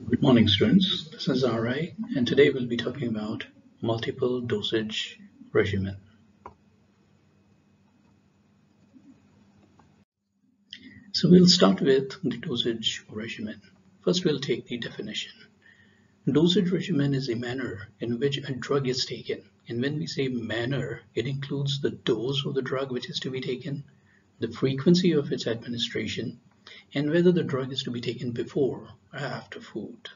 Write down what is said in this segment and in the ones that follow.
Good morning, students. This is RI, and today we'll be talking about multiple dosage regimen. So we'll start with the dosage regimen. First, we'll take the definition. Dosage regimen is a manner in which a drug is taken. And when we say manner, it includes the dose of the drug which is to be taken, the frequency of its administration, and whether the drug is to be taken before or after food.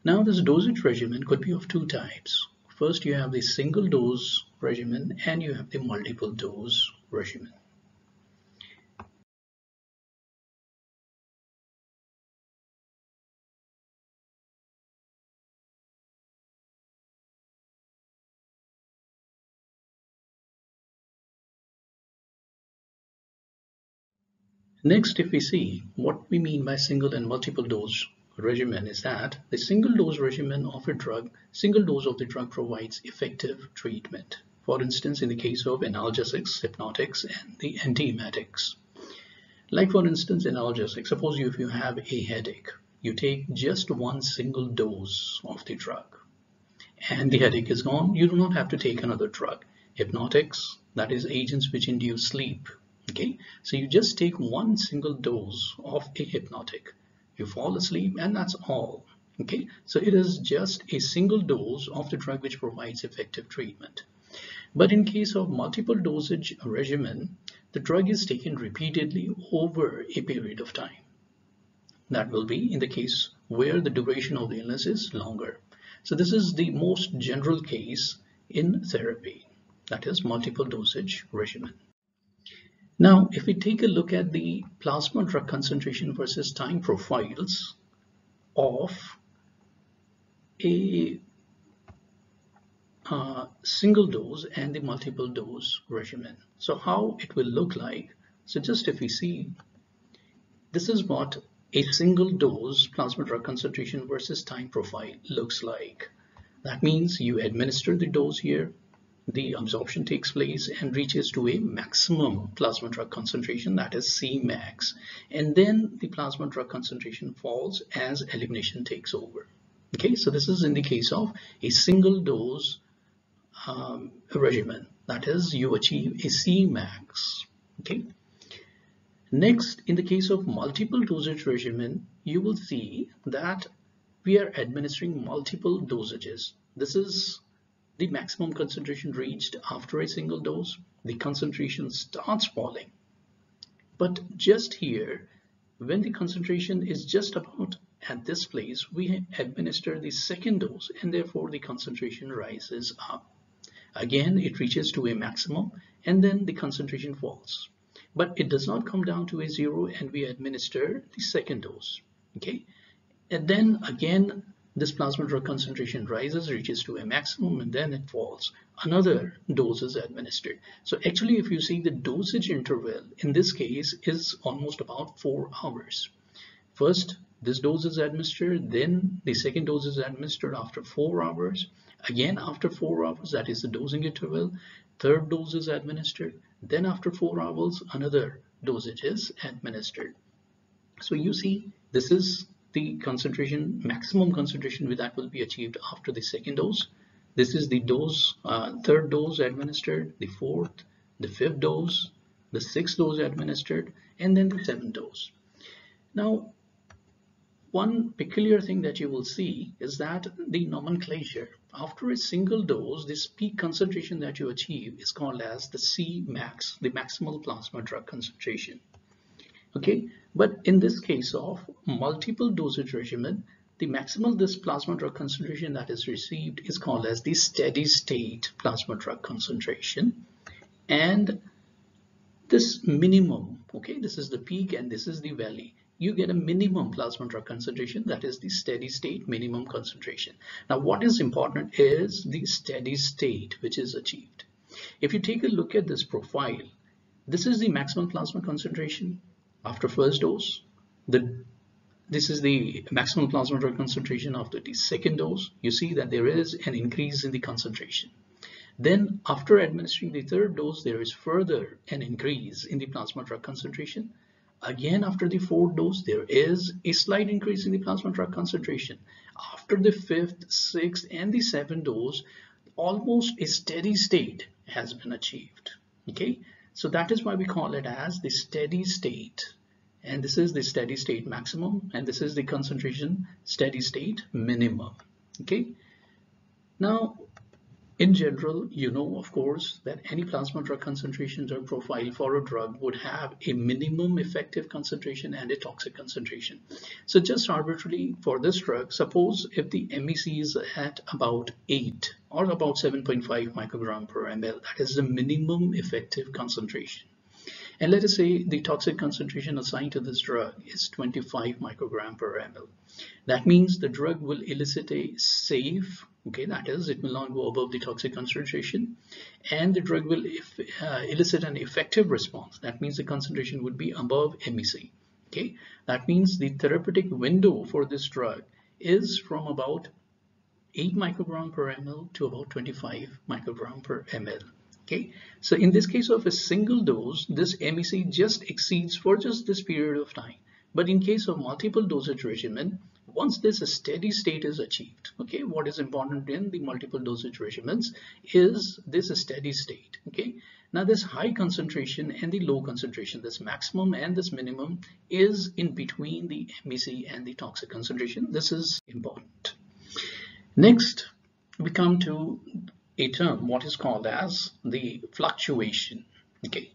Now, this dosage regimen could be of two types. First, you have the single dose regimen and you have the multiple dose regimen. Next, if we see what we mean by single and multiple dose regimen, is that the single dose regimen of a drug, single dose of the drug provides effective treatment. For instance, in the case of analgesics, hypnotics, and the antiemetics. Like for instance, analgesics, suppose if you have a headache, you take just one single dose of the drug and the headache is gone. You do not have to take another drug. Hypnotics, that is agents which induce sleep. Okay, so you just take one single dose of a hypnotic, you fall asleep, and that's all. Okay, so it is just a single dose of the drug which provides effective treatment. But in case of multiple dosage regimen, the drug is taken repeatedly over a period of time. That will be in the case where the duration of the illness is longer. So this is the most general case in therapy, that is multiple dosage regimen. Now, if we take a look at the plasma drug concentration versus time profiles of a single dose and the multiple dose regimen. So how it will look like. So just if we see, this is what a single dose plasma drug concentration versus time profile looks like. That means you administer the dose here, the absorption takes place and reaches to a maximum plasma drug concentration, that is Cmax, and then the plasma drug concentration falls as elimination takes over. Okay, so this is in the case of a single dose regimen, that is you achieve a Cmax. Okay. Next, in the case of multiple dosage regimen, you will see that we are administering multiple dosages. This is the maximum concentration reached after a single dose. The concentration starts falling. But just here, when the concentration is just about at this place, we administer the second dose and therefore the concentration rises up. Again, it reaches to a maximum and then the concentration falls. But it does not come down to a zero and we administer the second dose. Okay, and then again, this plasma drug concentration rises, reaches to a maximum, and then it falls. Another dose is administered. So actually, if you see, the dosage interval in this case is almost about 4 hours. First, this dose is administered, then the second dose is administered after 4 hours. Again, after 4 hours, that is the dosing interval. Third dose is administered. Then after 4 hours, another dosage is administered. So you see, this is the concentration, maximum concentration that will be achieved after the second dose. This is the dose, third dose administered, the fourth, the fifth dose, the sixth dose administered, and then the seventh dose. Now, one peculiar thing that you will see is that the nomenclature, after a single dose, this peak concentration that you achieve is called as the Cmax, the maximal plasma drug concentration. Okay, but in this case of multiple dosage regimen, the maximal this plasma drug concentration that is received is called as the steady state plasma drug concentration, and this minimum, okay, this is the peak and this is the valley. You get a minimum plasma drug concentration, that is the steady state minimum concentration. Now, what is important is the steady state which is achieved. If you take a look at this profile, this is the maximum plasma concentration after first dose. This is the maximum plasma drug concentration after the second dose. You see that there is an increase in the concentration. Then after administering the third dose, there is further an increase in the plasma drug concentration. Again, after the fourth dose, there is a slight increase in the plasma drug concentration. After the fifth, sixth, and the seventh dose, almost a steady state has been achieved. Okay, so that is why we call it as the steady state. And this is the steady state maximum, and this is the concentration steady state minimum. Okay, now in general, you know, of course, that any plasma drug concentration drug profile for a drug would have a minimum effective concentration and a toxic concentration. So just arbitrarily for this drug, suppose if the MEC is at about 8 or about 7.5 microgram per ml, that is the minimum effective concentration. And let us say the toxic concentration assigned to this drug is 25 microgram per ml. That means the drug will elicit a safe, okay, that is, it will not go above the toxic concentration, and the drug will elicit an effective response. That means the concentration would be above MEC. Okay, that means the therapeutic window for this drug is from about 8 microgram per ml to about 25 microgram per ml. Okay, so in this case of a single dose, this MEC just exceeds for just this period of time. But in case of multiple dosage regimen, once this steady state is achieved, okay, what is important in the multiple dosage regimens is this steady state. Okay, now this high concentration and the low concentration, this maximum and this minimum, is in between the MEC and the toxic concentration. This is important. Next, we come to a term what is called as the fluctuation. Okay,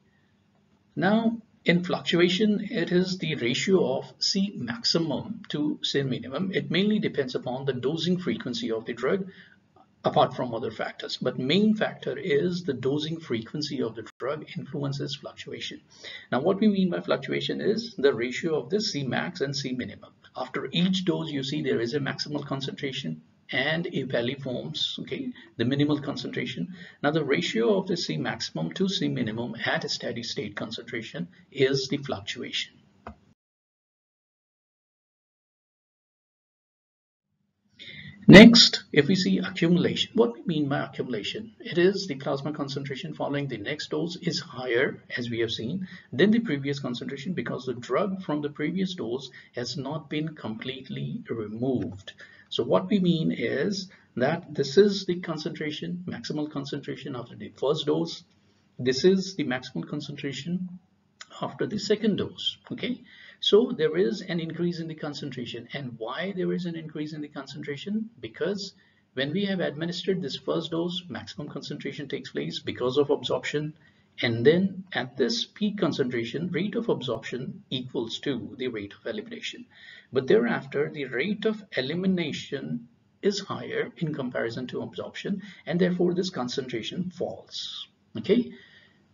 now in fluctuation, it is the ratio of C maximum to C minimum. It mainly depends upon the dosing frequency of the drug apart from other factors, but main factor is the dosing frequency of the drug influences fluctuation. Now what we mean by fluctuation is the ratio of the C max and C minimum. After each dose, you see there is a maximal concentration and a valley forms, okay, the minimal concentration. Now the ratio of the C maximum to C minimum at a steady state concentration is the fluctuation. Next, if we see accumulation, what we mean by accumulation, it is the plasma concentration following the next dose is higher, as we have seen, than the previous concentration because the drug from the previous dose has not been completely removed. So what we mean is that this is the concentration, maximal concentration after the first dose. This is the maximal concentration after the second dose. Okay, so there is an increase in the concentration. And why there is an increase in the concentration? Because when we have administered this first dose, maximum concentration takes place because of absorption. And then at this peak concentration, rate of absorption equals to the rate of elimination. But thereafter, the rate of elimination is higher in comparison to absorption, and therefore this concentration falls. Okay,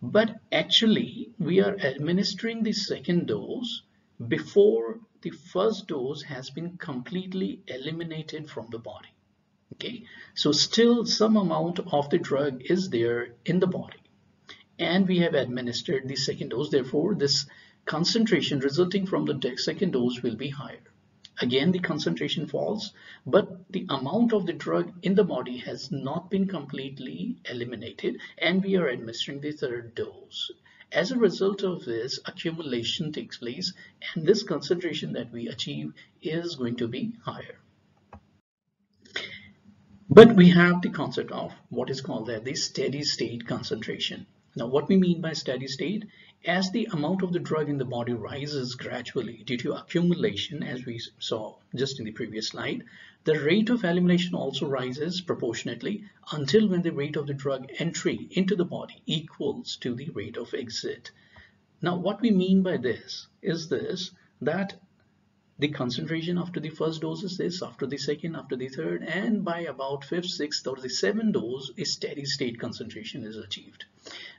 but actually we are administering the second dose before the first dose has been completely eliminated from the body. Okay, so still some amount of the drug is there in the body, and we have administered the second dose. Therefore, this concentration resulting from the second dose will be higher. Again, the concentration falls, but the amount of the drug in the body has not been completely eliminated, and we are administering the third dose. As a result of this, accumulation takes place, and this concentration that we achieve is going to be higher. But we have the concept of what is called the steady state concentration. Now, what we mean by steady state, as the amount of the drug in the body rises gradually due to accumulation, as we saw just in the previous slide, the rate of elimination also rises proportionately until when the rate of the drug entry into the body equals to the rate of exit. Now, what we mean by this is that the concentration after the first dose is this, after the second, after the third, and by about fifth, sixth, or the seventh dose, a steady state concentration is achieved.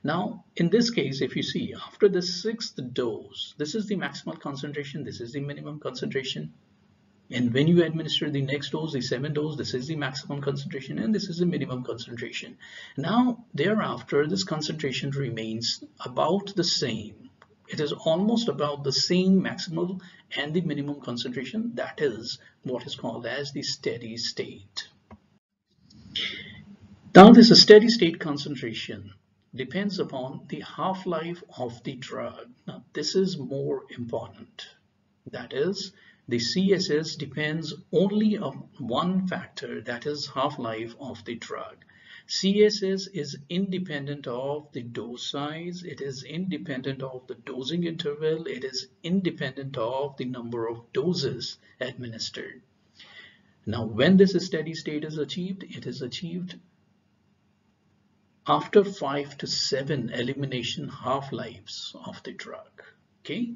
Now, in this case, if you see, after the sixth dose, this is the maximal concentration, this is the minimum concentration. And when you administer the next dose, the seventh dose, this is the maximum concentration, and this is the minimum concentration. Now, thereafter, this concentration remains about the same. It is almost about the same maximal and the minimum concentration. That is what is called as the steady state. Now, this steady state concentration, depends upon the half-life of the drug. Now, this is more important. That is, the CSS depends only on one factor, that is half-life of the drug. CSS is independent of the dose size, it is independent of the dosing interval, it is independent of the number of doses administered. Now, when this steady state is achieved, it is achieved after 5 to 7 elimination half-lives of the drug. Okay.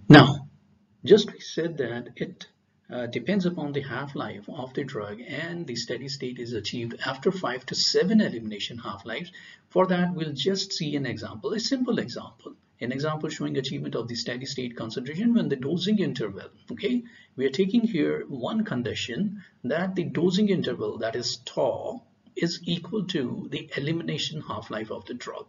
Now, just we said that it depends upon the half-life of the drug, and the steady state is achieved after 5 to 7 elimination half-lives. For that, we'll just see an example, a simple example. An example showing achievement of the steady state concentration when the dosing interval. Okay, we are taking here one condition, that the dosing interval, that is tau, is equal to the elimination half-life of the drug.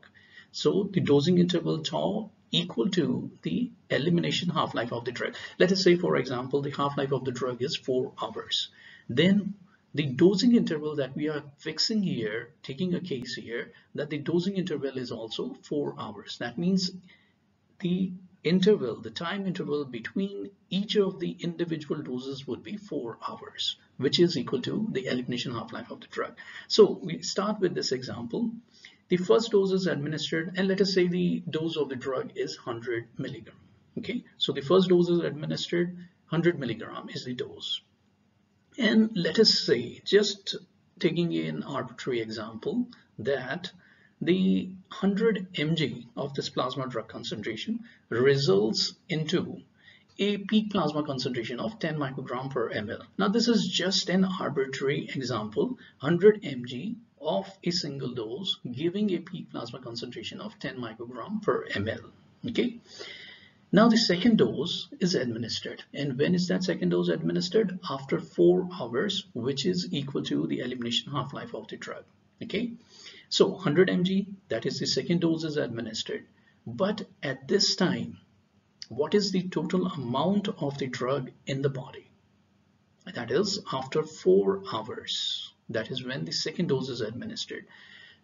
So the dosing interval tau equal to the elimination half-life of the drug. Let us say, for example, the half-life of the drug is 4 hours. Then the dosing interval that we are fixing here, taking a case here, that the dosing interval is also 4 hours. That means the interval, the time interval between each of the individual doses would be 4 hours, which is equal to the elimination half-life of the drug. So we start with this example. The first dose is administered, and let us say the dose of the drug is 100 milligram. Okay, so the first dose is administered, 100 milligram is the dose. And let us say, just taking an arbitrary example, that the 100 mg of this plasma drug concentration results into a peak plasma concentration of 10 microgram per ml. Now, this is just an arbitrary example, 100 mg of a single dose giving a peak plasma concentration of 10 microgram per ml. Okay. Now the second dose is administered, and when is that second dose administered? After 4 hours, which is equal to the elimination half-life of the drug. Okay, so 100 mg, that is the second dose is administered, but at this time, what is the total amount of the drug in the body? That is after 4 hours. That is when the second dose is administered.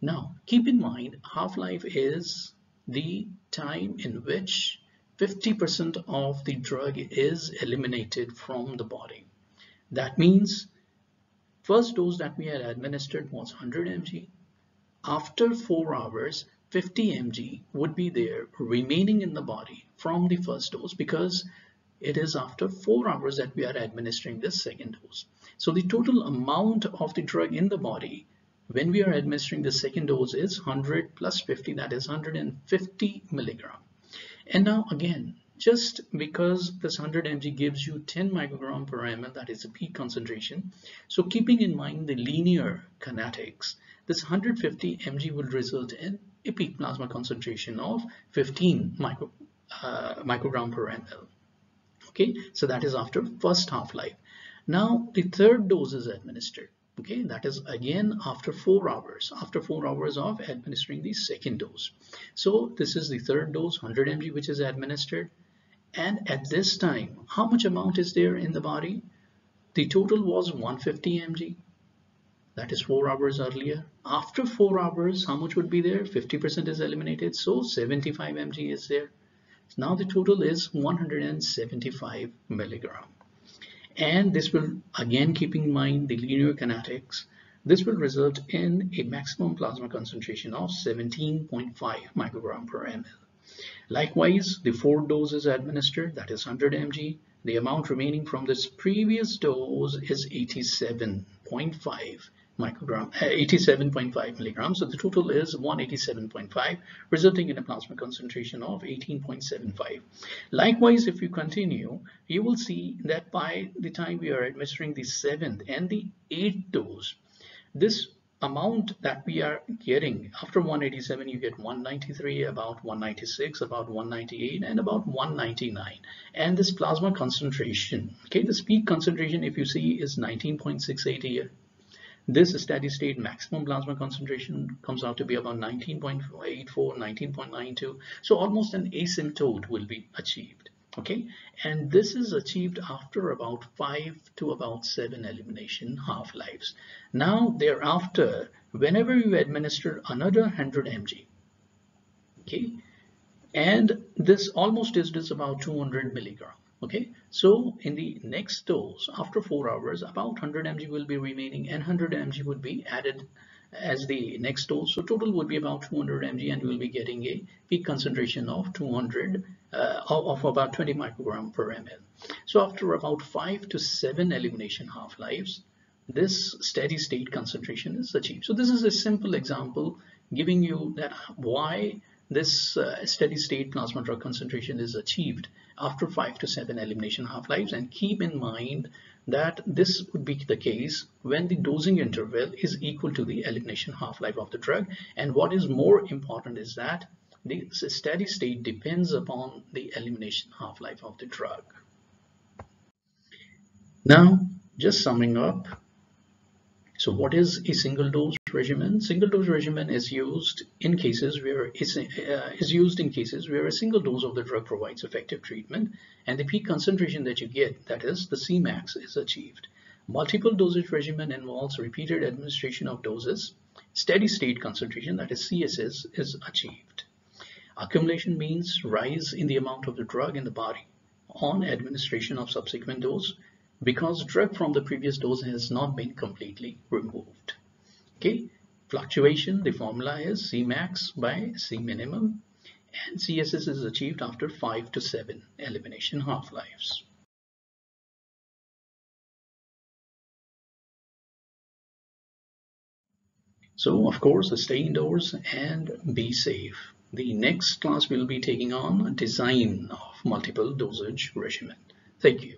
Now, keep in mind, half-life is the time in which 50% of the drug is eliminated from the body. That means first dose that we had administered was 100 mg. After 4 hours, 50 mg would be there remaining in the body from the first dose, because it is after 4 hours that we are administering this second dose. So the total amount of the drug in the body when we are administering the second dose is 100 plus 50, that is 150 milligram. And now again, just because this 100 mg gives you 10 microgram per ml, that is a peak concentration. So keeping in mind the linear kinetics, this 150 mg will result in a peak plasma concentration of 15 microgram per ml. Okay, so that is after first half-life. Now the third dose is administered. Okay, that is again after 4 hours, after 4 hours of administering the second dose. So this is the third dose, 100 mg, which is administered. And at this time, how much amount is there in the body? The total was 150 mg. That is 4 hours earlier. After 4 hours, how much would be there? 50% is eliminated, so 75 mg is there. Now the total is 175 milligram. And this will, again keeping in mind the linear kinetics, this will result in a maximum plasma concentration of 17.5 microgram per ml. Likewise, the fourth dose is administered, that is 100 mg. The amount remaining from this previous dose is 87.5 microgram, 87.5 milligrams. So the total is 187.5, resulting in a plasma concentration of 18.75. Likewise, if you continue, you will see that by the time we are administering the 7th and the 8th dose, this amount that we are getting after 187, you get 193, about 196, about 198, and about 199. And this plasma concentration, okay, this peak concentration, if you see, is 19.68 here. This steady state maximum plasma concentration comes out to be about 19.84, 19.92. So almost an asymptote will be achieved. Okay, and this is achieved after about 5 to about 7 elimination half-lives. Now thereafter, whenever you administer another 100 mg, okay, and this almost is about 200 milligram. Okay, so in the next dose after 4 hours, about 100 mg will be remaining and 100 mg would be added as the next dose. So total would be about 200 mg, and you will be getting a peak concentration of 200 of about 20 microgram per ml. So after about 5 to 7 elimination half-lives, this steady state concentration is achieved. So this is a simple example giving you that why this steady state plasma drug concentration is achieved after 5 to 7 elimination half-lives. And keep in mind that this would be the case when the dosing interval is equal to the elimination half-life of the drug. And what is more important is that the steady state depends upon the elimination half-life of the drug. Now, just summing up, so what is a single dose regimen? Single dose regimen is used in cases where a single dose of the drug provides effective treatment, and the peak concentration that you get, that is the Cmax, is achieved. Multiple dosage regimen involves repeated administration of doses. Steady state concentration, that is CSS, is achieved. Accumulation means rise in the amount of the drug in the body on administration of subsequent dose, because drug from the previous dose has not been completely removed. Okay, fluctuation, the formula is Cmax by C minimum, and CSS is achieved after 5 to 7 elimination half-lives. So of course, stay indoors and be safe. The next class will be taking on design of multiple dosage regimen. Thank you.